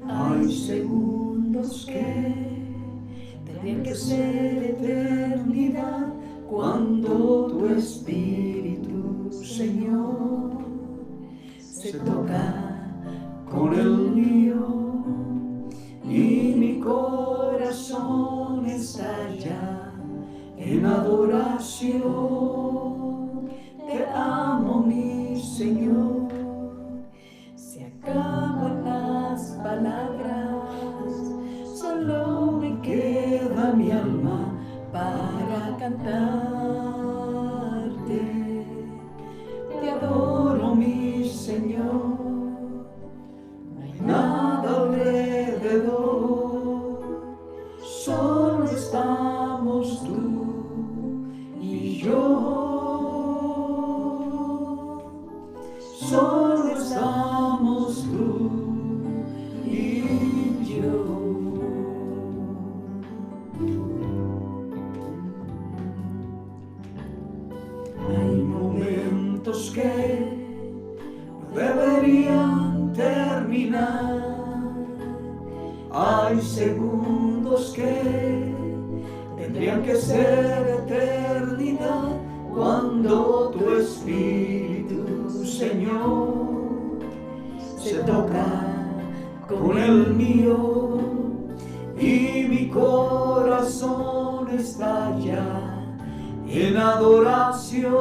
Hay segundos que tendrían que ser eternidad cuando tu espíritu, Señor, se toca con el mío y mi corazón estalla en adoración. Te amo, mi Señor. Se acaban las palabras, solo me queda mi alma para cantarte. Te adoro, mi Señor. No hay nada alrededor, solo estamos tú y yo. Solo estamos tú y yo. Hay momentos que no deberían terminar. Hay segundos que tendrían que ser eternidad cuando tu espíritu, Señor, se toca con el mío y mi corazón estalla en adoración.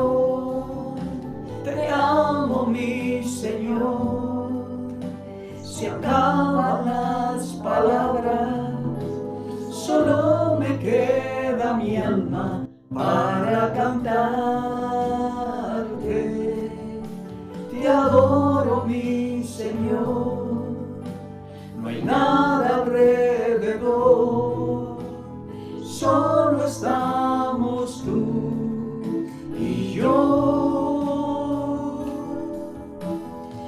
Te amo, mi Señor. Se acaban las palabras, solo me queda mi alma para cantarte. Te adoro, mi Señor. No hay nada alrededor, solo estamos tú y yo.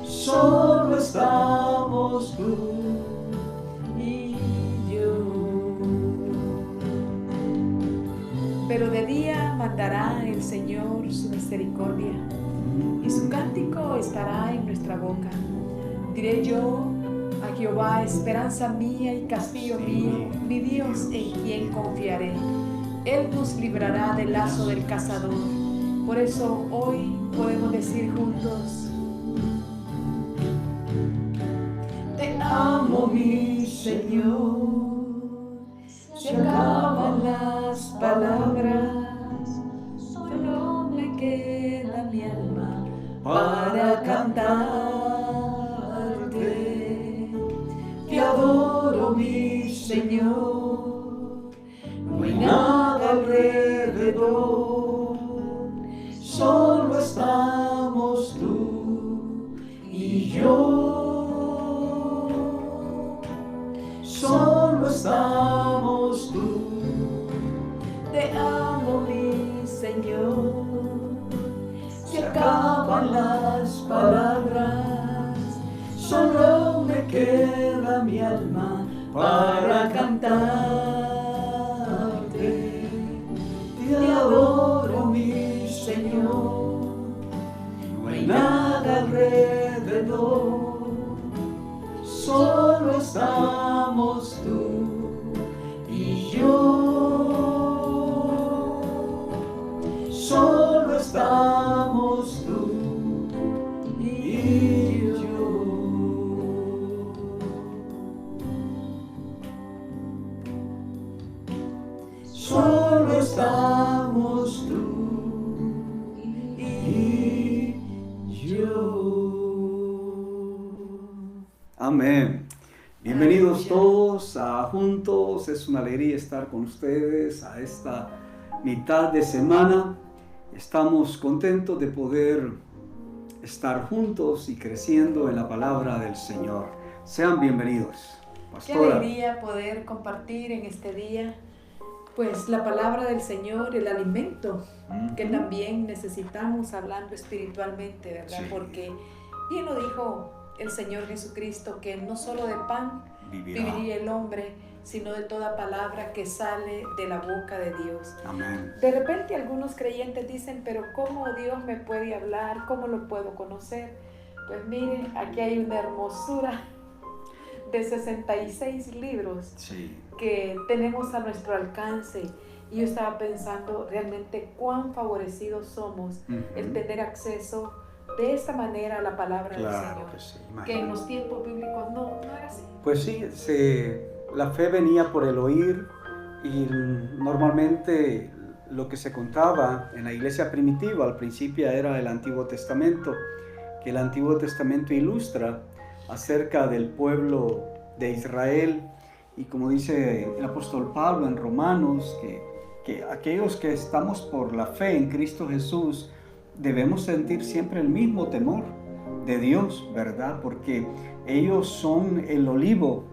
Solo estamos tú y yo. Pero de día mandará el Señor su misericordia, y su cántico estará en nuestra boca. Diré yo a Jehová, esperanza mía y castillo mío, mi Dios en quien confiaré. Él nos librará del lazo del cazador. Por eso hoy podemos decir juntos: Te amo, mi Señor. Se acaban las palabras, solo me queda mi alma para cantarte. Te adoro, mi Señor. No hay nada alrededor, solo estamos tú y yo. Solo estamos tú. Te amo, mi Señor. Se acaban las palabras, solo me queda mi alma para cantarte. Te adoro, mi Señor. No hay nada alrededor, solo estamos tú y yo. Solo estamos tú y yo. Solo estamos tú y yo. Amén. Bienvenidos todos a Juntos. Es una alegría estar con ustedes a esta mitad de semana. Estamos contentos de poder estar juntos y creciendo en la palabra del Señor. Sean bienvenidos. qué Pastora. alegría poder compartir en este día pues la palabra del Señor, el alimento que también necesitamos hablando espiritualmente, ¿verdad? Sí. Porque bien lo dijo el Señor Jesucristo, que no solo de pan viviría el hombre, sino de toda palabra que sale de la boca de Dios. Amén. De repente algunos creyentes dicen, pero ¿cómo Dios me puede hablar? ¿Cómo lo puedo conocer? Pues miren, aquí hay una hermosura de 66 libros Sí. que tenemos a nuestro alcance. Y yo estaba pensando realmente cuán favorecidos somos el tener acceso de esta manera a la palabra del Claro Señor. que sí, Que en imagínate. los tiempos bíblicos no era así. Pues sí, la fe venía por el oír y normalmente lo que se contaba en la iglesia primitiva al principio era el Antiguo Testamento, que el Antiguo Testamento ilustra acerca del pueblo de Israel y como dice el apóstol Pablo en Romanos, que aquellos que estamos por la fe en Cristo Jesús debemos sentir siempre el mismo temor de Dios, ¿verdad? Porque ellos son el olivo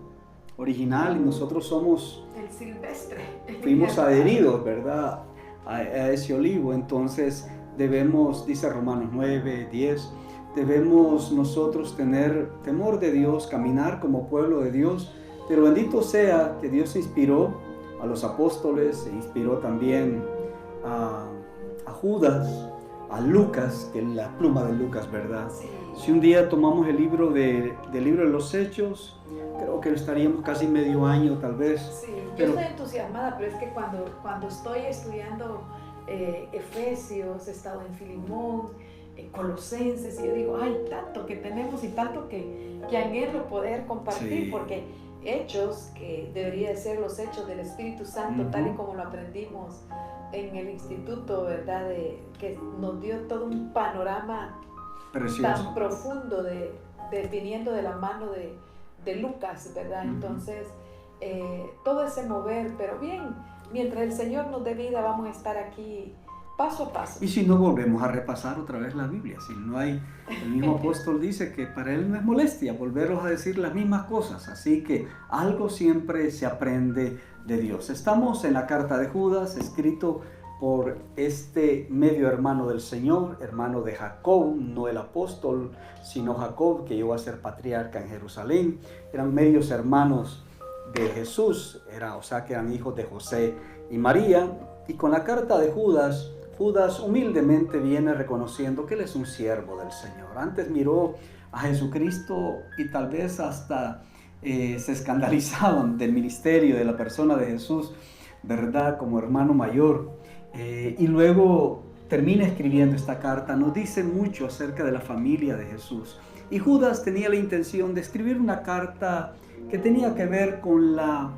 original y nosotros somos, El silvestre. fuimos adheridos, ¿verdad? A ese olivo. Entonces debemos, dice Romanos 9, 10, debemos nosotros tener temor de Dios, caminar como pueblo de Dios. Pero bendito sea que Dios inspiró a los apóstoles, e inspiró también a Judas, a Lucas, que es la pluma de Lucas, ¿verdad? Sí. Si un día tomamos el libro del libro de los Hechos, creo que estaríamos casi medio año tal vez. Sí, yo Pero- estoy entusiasmada, pero es que cuando estoy estudiando Efesios, he estado en Filimón, Colosenses, y yo digo, ay, tanto que tenemos y tanto que anhelo poder compartir, Sí. porque Hechos, que debería de ser los hechos del Espíritu Santo, Ujú. tal y como lo aprendimos en el instituto, ¿verdad? Que nos dio todo un panorama Precioso. tan profundo viniendo de la mano de Lucas, ¿verdad? Ujú. Entonces, todo ese mover, pero bien, mientras el Señor nos dé vida, vamos a estar aquí paso a paso. Y si no, volvemos a repasar otra vez la Biblia. Si no hay, el mismo apóstol dice que para él no es molestia volverlos a decir las mismas cosas. Así que algo siempre se aprende de Dios. Estamos en la carta de Judas, escrito por este medio hermano del Señor, hermano de Jacob, no el apóstol, sino Jacob, que llegó a ser patriarca en Jerusalén. Eran medios hermanos de Jesús, o sea que eran hijos de José y María. Y con la carta de Judas, Judas humildemente viene reconociendo que él es un siervo del Señor. Antes miró a Jesucristo y tal vez hasta se escandalizaban del ministerio, de la persona de Jesús, ¿verdad? Como hermano mayor. Y luego termina escribiendo esta carta, nos dice mucho acerca de la familia de Jesús. Y Judas tenía la intención de escribir una carta que tenía que ver con la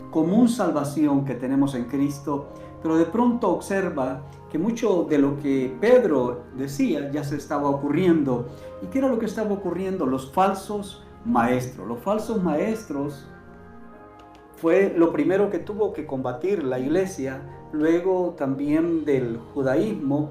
común salvación que tenemos en Cristo, pero de pronto observa que mucho de lo que Pedro decía ya se estaba ocurriendo. ¿Y qué era lo que estaba ocurriendo? Los falsos maestros. Los falsos maestros fue lo primero que tuvo que combatir la iglesia, luego también del judaísmo,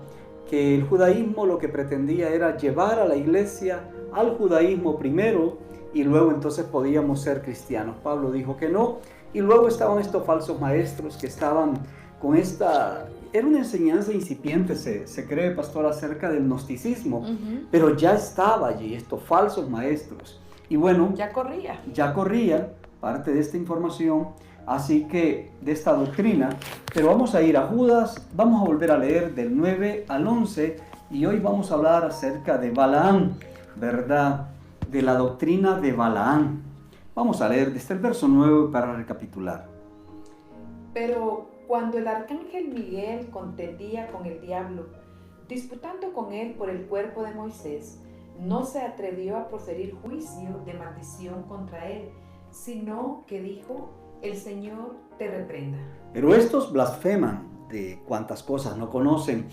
que el judaísmo lo que pretendía era llevar a la iglesia al judaísmo primero y luego entonces podíamos ser cristianos. Pablo dijo que no, y luego estaban estos falsos maestros que estaban con esta... Era una enseñanza incipiente, se cree, pastor, acerca del gnosticismo, pero ya estaba allí estos falsos maestros. Y bueno, Ya corría. ya corría parte de esta información, así que de esta doctrina, pero vamos a ir a Judas, vamos a volver a leer del 9 al 11 y hoy vamos a hablar acerca de Balaam, ¿verdad? De la doctrina de Balaam. Vamos a leer desde el verso 9 para recapitular. Pero cuando el arcángel Miguel contendía con el diablo, disputando con él por el cuerpo de Moisés, no se atrevió a proferir juicio de maldición contra él, sino que dijo, el Señor te reprenda. Pero estos blasfeman de cuantas cosas no conocen,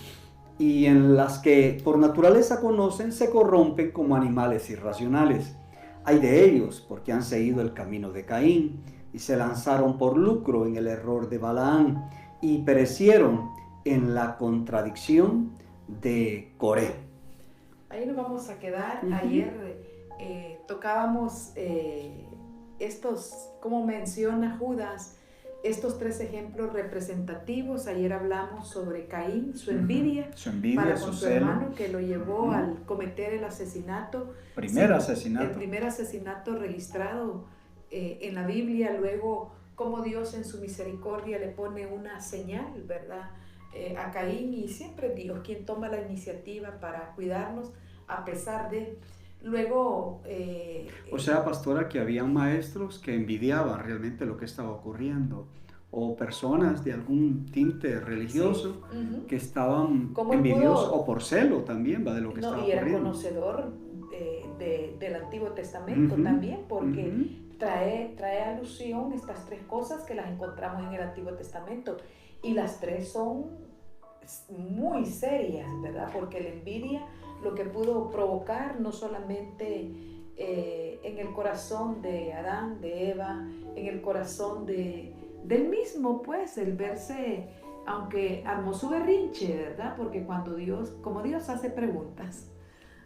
y en las que por naturaleza conocen se corrompen como animales irracionales. Hay de ellos porque han seguido el camino de Caín y se lanzaron por lucro en el error de Balaam y perecieron en la contradicción de Coré. Ahí nos vamos a quedar. Ujú. Ayer tocábamos como menciona Judas, estos tres ejemplos representativos. Ayer hablamos sobre Caín, su envidia, Su envidia, para su con su celo. hermano que lo llevó Ujú. al cometer el asesinato. Primer Sí, asesinato. El primer asesinato registrado en la Biblia. Luego, cómo Dios en su misericordia le pone una señal, ¿verdad? A Caín, y siempre Dios quien toma la iniciativa para cuidarnos a pesar de... Luego, O sea, pastora, que habían maestros que envidiaban realmente lo que estaba ocurriendo, o personas de algún tinte religioso ujú. que estaban ¿Cómo él envidiosos, pudo? o por celo también, va, de lo que estaba Y era ocurriendo. conocedor del Antiguo Testamento Ujú, también, porque ujú. trae alusión estas tres cosas que las encontramos en el Antiguo Testamento. Y las tres son muy serias, ¿verdad? Porque la envidia lo que pudo provocar no solamente en el corazón de Adán, de Eva, en el corazón del mismo, pues, el verse, aunque armó su berrinche, ¿verdad? Porque como Dios hace preguntas,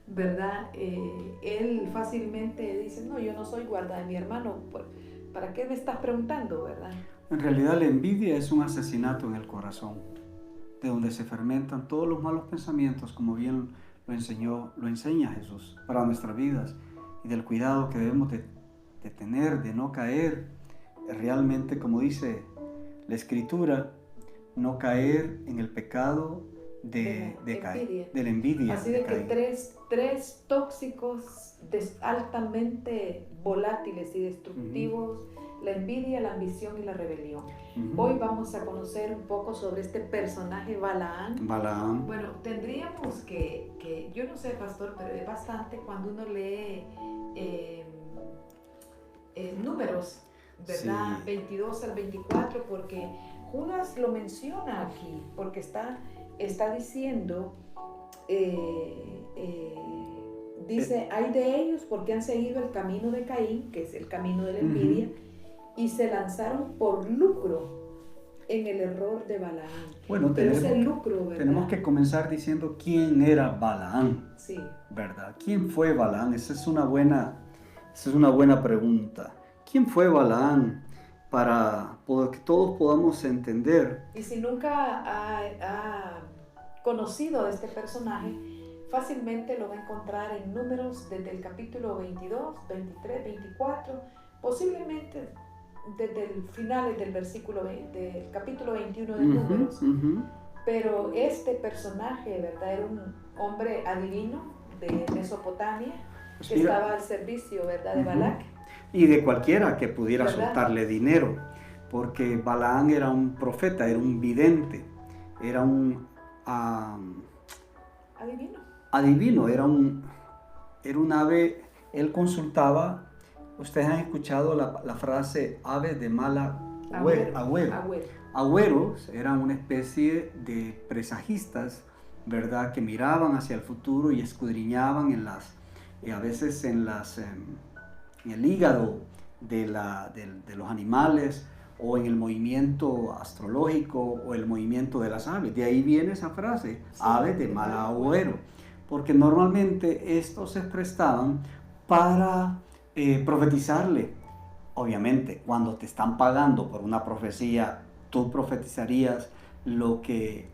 ¿verdad? Él fácilmente dice, no, yo no soy guarda de mi hermano, ¿para qué me estás preguntando, verdad? En realidad la envidia es un asesinato en el corazón, de donde se fermentan todos los malos pensamientos, como bien lo enseña Jesús para nuestras vidas, y del cuidado que debemos de tener, de no caer realmente, como dice la Escritura, no caer en el pecado de la envidia. Así de que tres tóxicos altamente volátiles y destructivos, la envidia, la ambición y la rebelión. Hoy vamos a conocer un poco sobre este personaje Balaam. Bueno, tendríamos que yo no sé, pastor, pero es bastante cuando uno lee Números, ¿verdad? Sí. 22 al 24, porque Judas lo menciona aquí, porque está diciendo, dice, hay de ellos porque han seguido el camino de Caín, que es el camino de la envidia, y se lanzaron por lucro en el error de Balaam. Bueno, tenemos que comenzar diciendo quién era Balaam, sí, ¿verdad? ¿Quién fue Balaam? Esa es una buena pregunta. ¿Quién fue Balaam? Para que todos podamos entender. Y si nunca ha conocido a este personaje, fácilmente lo va a encontrar en Números desde el capítulo 22, 23, 24, posiblemente desde el finales del del capítulo 21 de Números. Pero este personaje, ¿verdad? Era un hombre adivino de Mesopotamia, pues que estaba al servicio, ¿verdad?, de Balac. Y de cualquiera que pudiera soltarle dinero, porque Balaam era un profeta, era un vidente, era un adivino, era un ave. Él consultaba. Ustedes han escuchado la frase ave de mal agüero. Agüeros eran una especie de presajistas, ¿verdad?, que miraban hacia el futuro y escudriñaban a veces en el hígado de los animales, o en el movimiento astrológico, o el movimiento de las aves. De ahí viene esa frase, ave de mal agüero, porque normalmente estos se prestaban para profetizarle. Obviamente, cuando te están pagando por una profecía, tú profetizarías lo que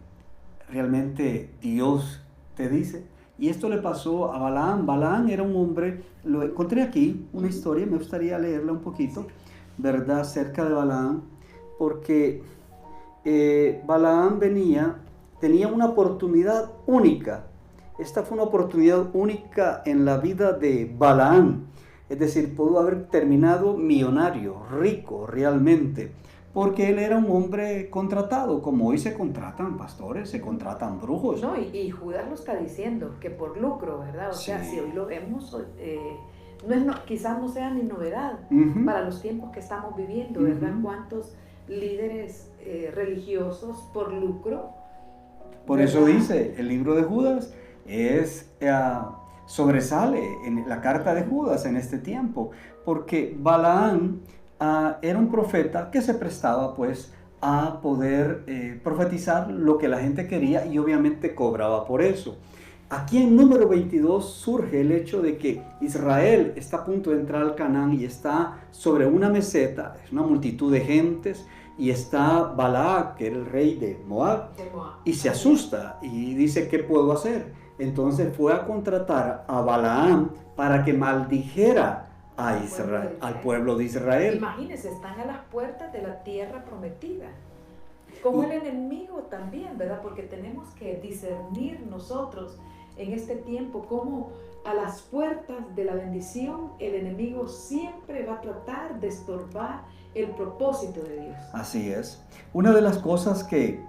realmente Dios te dice. Y esto le pasó a Balaam. Balaam era un hombre, lo encontré aquí, una historia, me gustaría leerla un poquito, ¿verdad?, acerca de Balaam, porque Balaam tenía una oportunidad única. Esta fue una oportunidad única en la vida de Balaam. Es decir, pudo haber terminado millonario, rico realmente, porque él era un hombre contratado, como hoy se contratan pastores, se contratan brujos. No, y Judas lo está diciendo, que por lucro, ¿verdad? O sea, si hoy lo vemos, quizás no sea ni novedad para los tiempos que estamos viviendo, ¿verdad? ¿Cuántos líderes religiosos por lucro? Por eso dice, el libro de Judas sobresale en la carta de Judas en este tiempo, porque Balaam era un profeta que se prestaba pues a poder profetizar lo que la gente quería, y obviamente cobraba por eso. Aquí en número 22 surge el hecho de que Israel está a punto de entrar al Canaán y está sobre una meseta, es una multitud de gentes, y está Balac, que era el rey de Moab, y se asusta y dice, ¿qué puedo hacer? Entonces fue a contratar a Balaam para que maldijera a Israel, al pueblo de Israel. Imagínense, están a las puertas de la tierra prometida. Como el enemigo también, ¿verdad? Porque tenemos que discernir nosotros en este tiempo cómo a las puertas de la bendición, el enemigo siempre va a tratar de estorbar el propósito de Dios. Así es. Una de las cosas que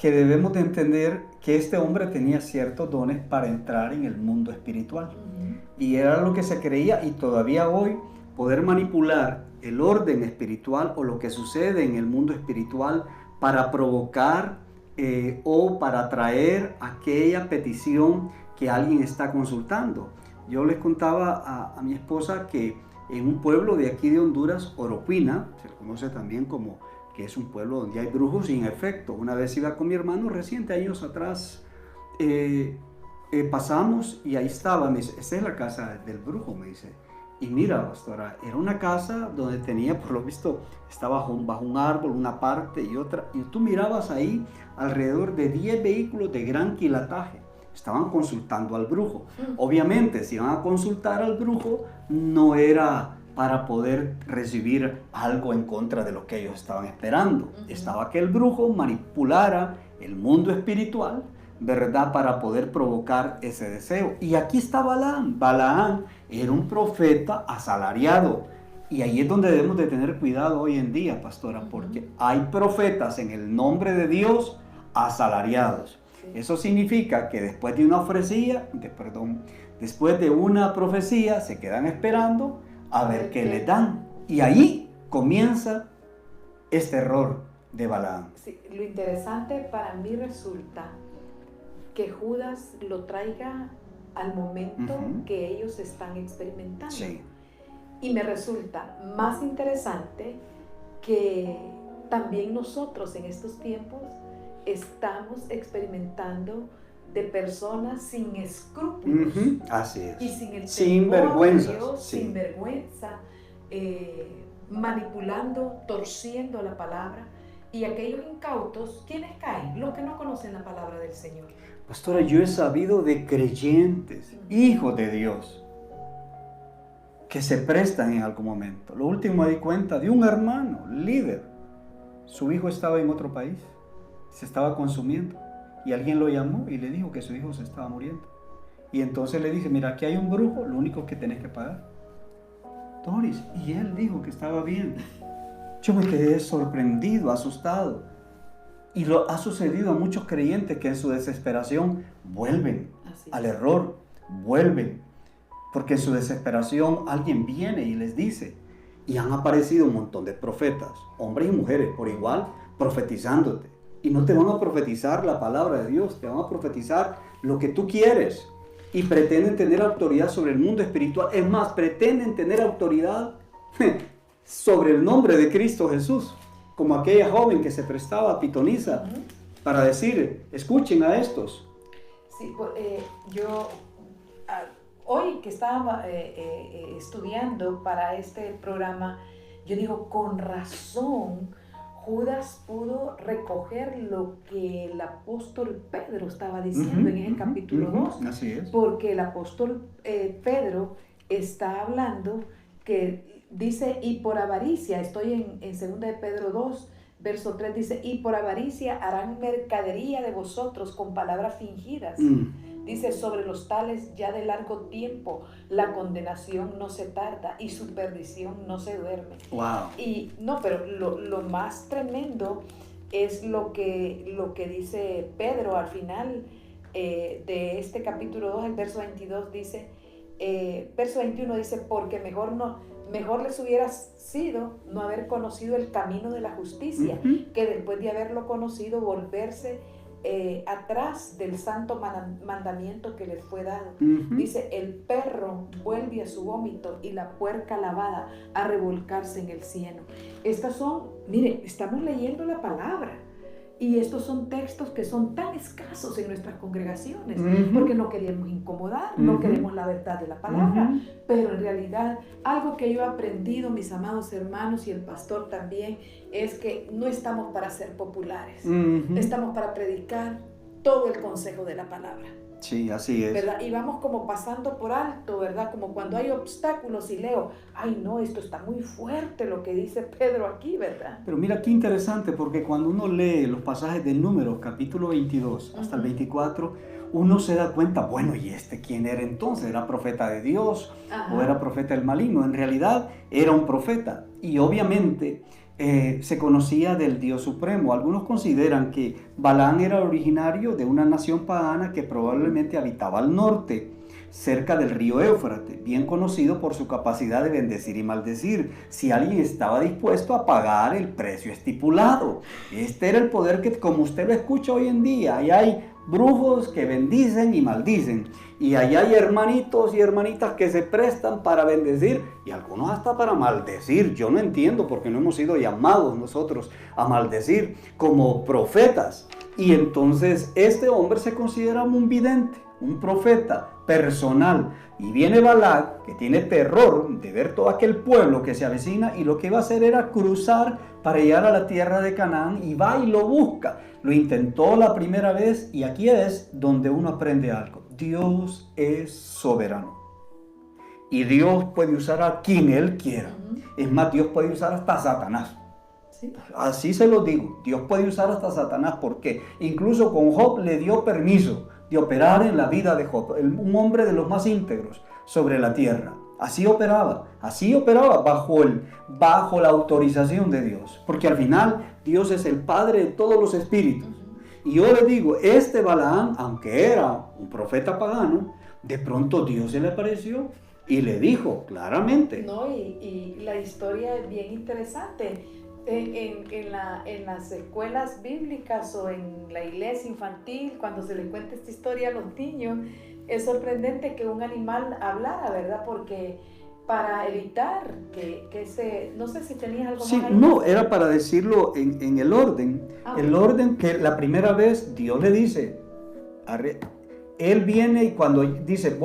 debemos de entender, que este hombre tenía ciertos dones para entrar en el mundo espiritual. Y era lo que se creía, y todavía hoy poder manipular el orden espiritual o lo que sucede en el mundo espiritual para provocar o para atraer aquella petición que alguien está consultando. Yo les contaba a mi esposa que en un pueblo de aquí de Honduras, Oroquina, se le conoce también como que es un pueblo donde hay brujos, y en efecto, una vez iba con mi hermano reciente, años atrás, pasamos y ahí estaba, me dice, esta es la casa del brujo, me dice. Y mira, pastora, era una casa donde tenía, por lo visto, estaba bajo un árbol, una parte y otra, y tú mirabas ahí alrededor de 10 vehículos de gran quilataje. Estaban consultando al brujo. Obviamente, si iban a consultar al brujo, no era para poder recibir algo en contra de lo que ellos estaban esperando. Estaba que el brujo manipulara el mundo espiritual, ¿verdad?, para poder provocar ese deseo. Y aquí está Balaam. Balaam era un profeta asalariado. Y ahí es donde debemos de tener cuidado hoy en día, pastora, porque hay profetas en el nombre de Dios asalariados. Eso significa que después de una profecía se quedan esperando a ver qué les dan. Y ahí comienza este error de Balaam. Sí, lo interesante para mí resulta que Judas lo traiga al momento que ellos están experimentando. Sí. Y me resulta más interesante que también nosotros en estos tiempos estamos experimentando de personas sin escrúpulos. Así es. Y sin el sin temor vergüenza. de Dios, Sí. sin vergüenza, manipulando, torciendo la palabra. Y aquellos incautos, ¿quiénes caen? Los que no conocen la palabra del Señor. Pastora, yo he sabido de creyentes, hijos de Dios, que se prestan en algún momento. Lo último me di cuenta de un hermano, líder. Su hijo estaba en otro país, se estaba consumiendo. Y alguien lo llamó y le dijo que su hijo se estaba muriendo. Y entonces le dice, mira, aquí hay un brujo, lo único que tenés que pagar. Doris, y él dijo que estaba bien. Yo me quedé sorprendido, asustado. Y lo ha sucedido a muchos creyentes que en su desesperación vuelven al error, vuelven. Porque en su desesperación alguien viene y les dice. Y han aparecido un montón de profetas, hombres y mujeres, por igual, profetizándote. Y no te van a profetizar la palabra de Dios, te van a profetizar lo que tú quieres. Y pretenden tener autoridad sobre el mundo espiritual. Es más, pretenden tener autoridad sobre el nombre de Cristo Jesús. Como aquella joven que se prestaba a pitonisa para decir, escuchen a estos. Sí, hoy que estaba estudiando para este programa, yo digo, con razón, Judas pudo recoger lo que el apóstol Pedro estaba diciendo en ese capítulo 2. Así es. Porque el apóstol Pedro está hablando que dice, y por avaricia, estoy en 2 de Pedro 2, verso 3, dice, y por avaricia harán mercadería de vosotros con palabras fingidas. Dice, sobre los tales ya de largo tiempo la condenación no se tarda y su perdición no se duerme. Wow. Y no, pero lo más tremendo es lo que dice Pedro al final de este capítulo 2, el verso 22 dice, verso 21 dice, porque mejor les hubiera sido no haber conocido el camino de la justicia, que después de haberlo conocido volverse atrás del santo mandamiento que les fue dado. Dice, el perro vuelve a su vómito y la puerca lavada a revolcarse en el cieno. Estas son, mire, estamos leyendo la palabra. Y estos son textos que son tan escasos en nuestras congregaciones, porque no queremos incomodar, no queremos la verdad de la palabra, pero en realidad algo que yo he aprendido, mis amados hermanos y el pastor también, es que no estamos para ser populares, estamos para predicar todo el consejo de la palabra. Sí, así es. ¿verdad? Y vamos como pasando por alto, ¿verdad? Como cuando hay obstáculos y leo, ay no, esto está muy fuerte lo que dice Pedro aquí, ¿verdad? Pero mira qué interesante, porque cuando uno lee los pasajes de Números, capítulo 22 hasta el 24, uno se da cuenta, bueno, ¿y este quién era entonces? ¿Era profeta de Dios o era profeta del maligno? En realidad era un profeta y obviamente se conocía del Dios Supremo. Algunos consideran que Balaam era originario de una nación pagana que probablemente habitaba al norte, cerca del río Éufrates, bien conocido por su capacidad de bendecir y maldecir, si alguien estaba dispuesto a pagar el precio estipulado. Este era el poder que, como usted lo escucha hoy en día, ahí hay brujos que bendicen y maldicen, y allá hay hermanitos y hermanitas que se prestan para bendecir y algunos hasta para maldecir. Yo no entiendo por qué no hemos sido llamados nosotros a maldecir como profetas. Y entonces este hombre se considera un vidente, un profeta personal, y viene Balac, que tiene terror de ver todo aquel pueblo que se avecina, y lo que iba a hacer era cruzar para llegar a la tierra de Canaán, y va y lo busca. Lo intentó la primera vez, y aquí es donde uno aprende algo. Dios es soberano y Dios puede usar a quien Él quiera. Es más, Dios puede usar hasta a Satanás. ¿Sí? Así se lo digo, Dios puede usar hasta a Satanás. ¿Por qué? Incluso con Job le dio permiso de operar en la vida de Job, un hombre de los más íntegros sobre la tierra. Así operaba bajo la autorización de Dios, porque al final Dios es el Padre de todos los espíritus. Y yo le digo, este Balaam, aunque era un profeta pagano, de pronto Dios se le apareció y le dijo claramente. No, y la historia es bien interesante. En las escuelas bíblicas o en la iglesia infantil, cuando se les cuenta esta historia a los niños, es sorprendente que un animal hablara, ¿verdad? Porque para evitar que se... No sé si tenías algo más ahí. No, era para decirlo en el orden. El orden que la primera vez Dios le dice, él viene y cuando dice,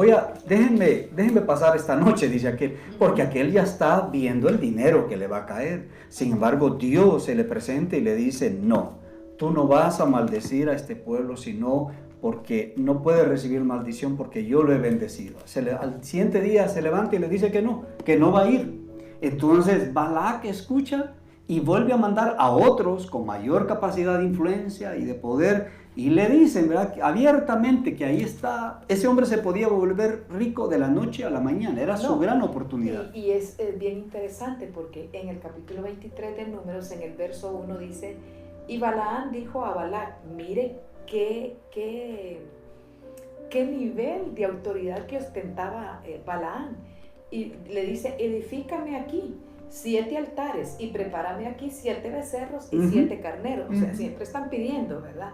déjenme pasar esta noche, dice aquel, porque aquel ya está viendo el dinero que le va a caer. Sin embargo, Dios se le presenta y le dice, no, tú no vas a maldecir a este pueblo, sino porque no puede recibir maldición porque yo lo he bendecido. Al siguiente día se levanta y le dice que no va a ir. Entonces Balac escucha y vuelve a mandar a otros con mayor capacidad de influencia y de poder, y le dicen, ¿verdad?, abiertamente que ahí está, ese hombre se podía volver rico de la noche a la mañana, era su gran oportunidad. Y es bien interesante porque en el capítulo 23 de Números, en el verso 1 dice, y Balaam dijo a Balac, mire qué nivel de autoridad que ostentaba Balaam, y le dice, edifícame aquí 7 altares y prepárame aquí 7 becerros y 7 carneros. O sea, siempre están pidiendo, ¿verdad?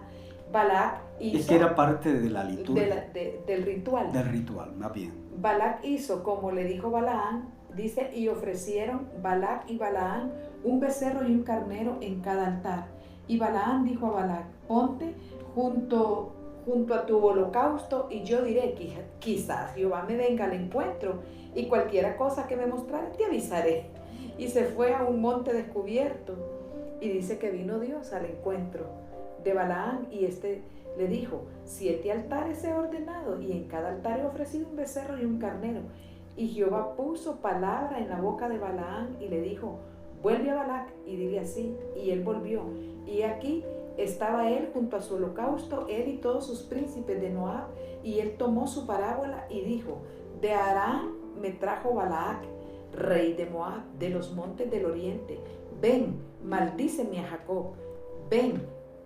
Balac hizo... Es que era parte de la liturgia. Del ritual. Del ritual, más bien. Balac hizo como le dijo Balaam, dice, y ofrecieron Balac y Balaam un becerro y un carnero en cada altar. Y Balaam dijo a Balac, ponte junto a tu holocausto y yo diré, quizás Jehová me venga al encuentro y cualquiera cosa que me mostrare te avisaré. Y se fue a un monte descubierto y dice que vino Dios al encuentro de Balaam y le dijo, 7 altares he ordenado y en cada altar he ofrecido un becerro y un carnero. Y Jehová puso palabra en la boca de Balaam y le dijo, vuelve a Balac y dile así. Y él volvió. Y aquí estaba él junto a su holocausto, él y todos sus príncipes de Moab. Y él tomó su parábola y dijo, de Aram me trajo Balac, rey de Moab, de los montes del oriente. Ven, maldíceme a Jacob. Ven,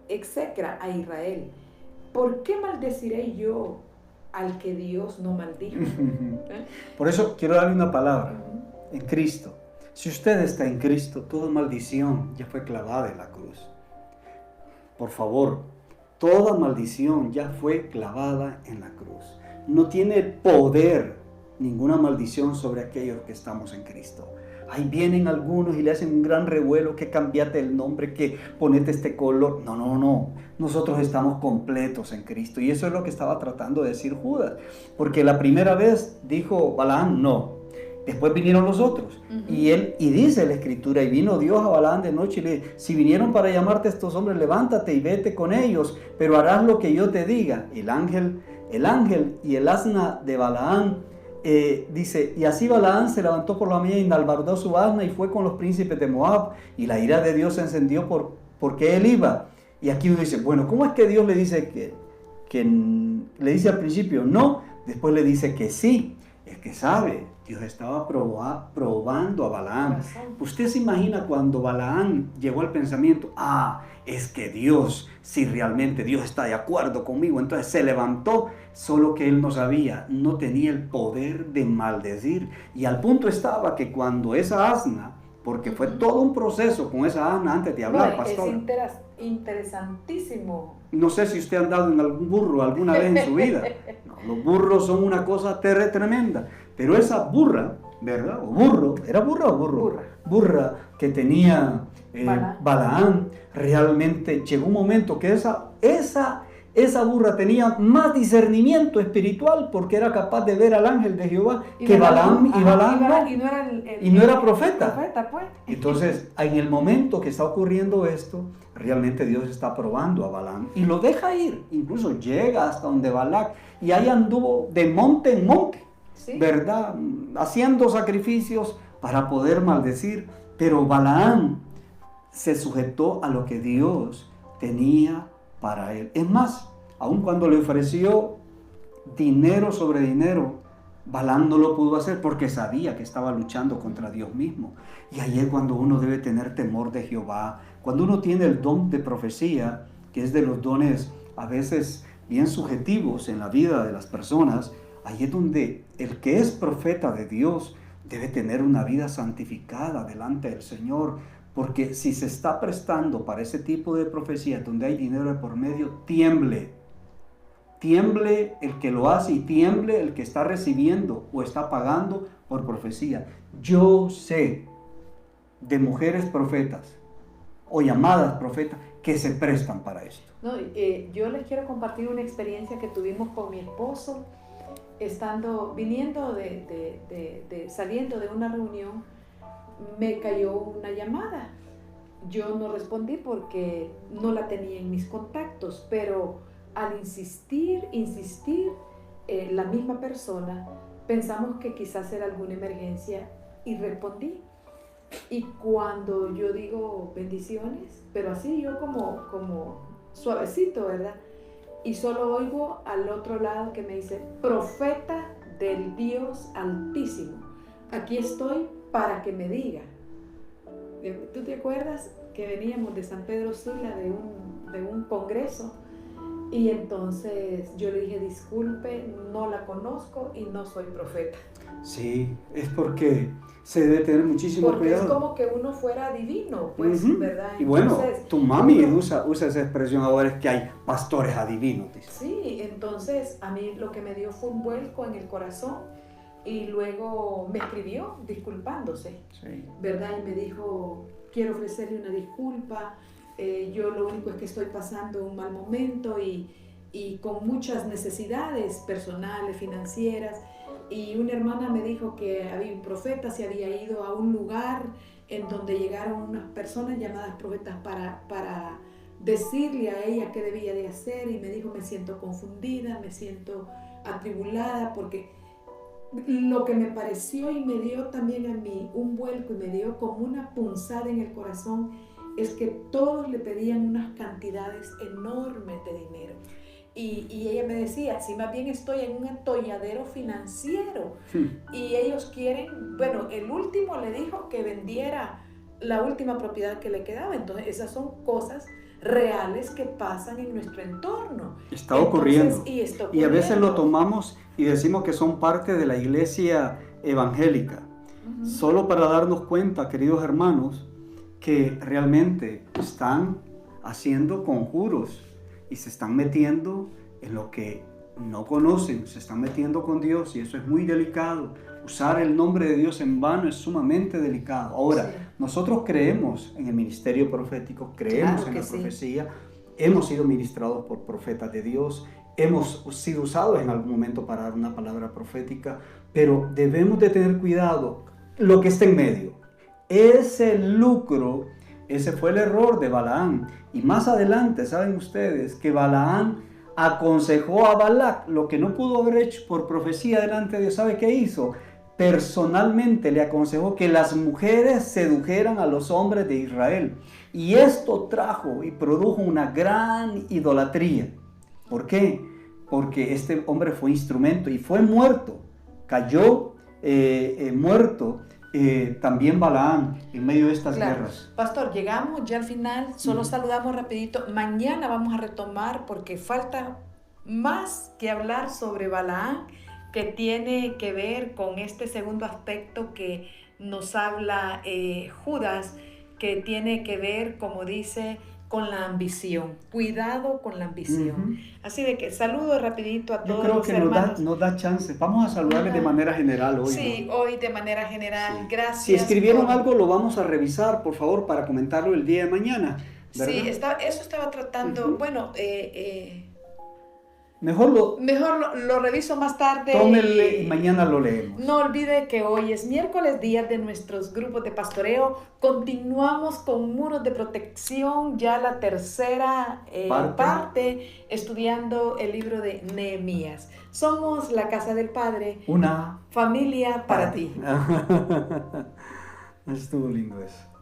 execra a Israel. ¿Por qué maldeciré yo al que Dios no maldijo? Por eso quiero darle una palabra. En Cristo. Si usted está en Cristo, toda maldición ya fue clavada en la cruz. Por favor, toda maldición ya fue clavada en la cruz. No tiene poder ninguna maldición sobre aquellos que estamos en Cristo. Ahí vienen algunos y le hacen un gran revuelo, que cambiate el nombre, que ponete este color. No. Nosotros estamos completos en Cristo. Y eso es lo que estaba tratando de decir Judas. Porque la primera vez dijo Balaam, no. Después vinieron los otros. Y dice la Escritura, y vino Dios a Balaam de noche y le dice, si vinieron para llamarte a estos hombres, levántate y vete con ellos, pero harás lo que yo te diga. El ángel el ángel y el asna de Balaam. Dice, y así Balaam se levantó por la mañana y enalbardó su asna y fue con los príncipes de Moab, y la ira de Dios se encendió porque él iba. Y aquí uno dice, bueno, ¿cómo es que Dios le dice que le dice al principio no, después le dice que sí? Es que sabe, Dios estaba probando a Balaam. Usted se imagina cuando Balaam llegó al pensamiento, es que Dios, si realmente Dios está de acuerdo conmigo, entonces se levantó, solo que él no sabía, no tenía el poder de maldecir. Y al punto estaba que cuando esa asna, porque fue todo un proceso con esa asna antes de hablar, pastor. Es interesantísimo. No sé si usted ha andado en algún burro alguna vez en su vida. No, los burros son una cosa tremenda. Pero esa burra, ¿verdad? O burro, ¿era burra o burro? Burra que tenía Balaam, realmente llegó un momento que esa burra tenía más discernimiento espiritual porque era capaz de ver al ángel de Jehová que Balaam, y no era profeta. Pues. Entonces, en el momento que está ocurriendo esto, realmente Dios está probando a Balaam y lo deja ir, incluso llega hasta donde Balac y ahí anduvo de monte en monte, ¿sí? ¿Verdad? Haciendo sacrificios para poder maldecir, pero Balaam se sujetó a lo que Dios tenía para él. Es más, aun cuando le ofreció dinero sobre dinero, Balaam no lo pudo hacer porque sabía que estaba luchando contra Dios mismo. Y ahí es cuando uno debe tener temor de Jehová. Cuando uno tiene el don de profecía, que es de los dones a veces bien subjetivos en la vida de las personas, ahí es donde el que es profeta de Dios debe tener una vida santificada delante del Señor. Porque si se está prestando para ese tipo de profecía donde hay dinero de por medio, tiemble el que lo hace y tiemble el que está recibiendo o está pagando por profecía. Yo sé de mujeres profetas o llamadas profetas que se prestan para esto. No, yo les quiero compartir una experiencia que tuvimos con mi esposo, saliendo de una reunión. Me cayó una llamada. Yo no respondí porque no la tenía en mis contactos, pero al insistir, la misma persona, pensamos que quizás era alguna emergencia y respondí. Y cuando yo digo bendiciones, pero así yo como suavecito, ¿verdad? Y solo oigo al otro lado que me dice, profeta del Dios Altísimo, aquí estoy para que me diga. ¿Tú te acuerdas que veníamos de San Pedro Sula de un congreso? Y entonces yo le dije, disculpe, no la conozco y no soy profeta. Sí, es porque se debe tener muchísimo cuidado. Porque es como que uno fuera divino, pues, ¿verdad? Y bueno, tu mami usa esa expresión ahora, es que hay pastores adivinos. Dice. Sí, entonces a mí lo que me dio fue un vuelco en el corazón. Y luego me escribió disculpándose, sí, ¿verdad? Y me dijo, quiero ofrecerle una disculpa, yo lo único es que estoy pasando un mal momento y con muchas necesidades personales, financieras. Y una hermana me dijo que había un profeta, se había ido a un lugar en donde llegaron unas personas llamadas profetas para decirle a ella qué debía de hacer. Y me dijo, me siento confundida, me siento atribulada porque... Lo que me pareció y me dio también a mí un vuelco y me dio como una punzada en el corazón es que todos le pedían unas cantidades enormes de dinero. Y ella me decía, si más bien estoy en un atolladero financiero y ellos quieren, bueno, el último le dijo que vendiera la última propiedad que le quedaba. Entonces esas son cosas reales que pasan en nuestro entorno. Está ocurriendo. Y a veces lo tomamos y decimos que son parte de la iglesia evangélica. Solo para darnos cuenta, queridos hermanos, que realmente están haciendo conjuros y se están metiendo en lo que no conocen, se están metiendo con Dios y eso es muy delicado. Usar el nombre de Dios en vano es sumamente delicado. Ahora, nosotros creemos en el ministerio profético, creemos en la profecía, hemos sido ministrados por profetas de Dios, hemos sido usados en algún momento para dar una palabra profética, pero debemos de tener cuidado lo que está en medio. Ese lucro, ese fue el error de Balaam. Y más adelante, saben ustedes que Balaam aconsejó a Balac lo que no pudo haber hecho por profecía delante de Dios. ¿Sabe qué hizo? Personalmente le aconsejó que las mujeres sedujeran a los hombres de Israel. Y esto trajo y produjo una gran idolatría. ¿Por qué? Porque este hombre fue instrumento y fue muerto. Cayó muerto también Balaam en medio de estas guerras. Pastor, llegamos ya al final, solo saludamos rapidito. Mañana vamos a retomar porque falta más que hablar sobre Balaam, que tiene que ver con este segundo aspecto que nos habla Judas, que tiene que ver, como dice, con la ambición. Cuidado con la ambición. Así de que saludo rapidito a todos los hermanos. Nos da chance. Vamos a saludarles de manera general hoy. Sí, ¿no? Hoy de manera general. Sí. Gracias. Si escribieron algo, lo vamos a revisar, por favor, para comentarlo el día de mañana, ¿verdad? Sí, eso estaba tratando. Bueno, Mejor lo reviso más tarde. Tómenle y mañana lo leemos. No olvide que hoy es miércoles, día de nuestros grupos de pastoreo. Continuamos con muros de protección, ya la tercera parte, estudiando el libro de Nehemías. Somos la casa del Padre, una familia para ti. Estuvo lindo eso.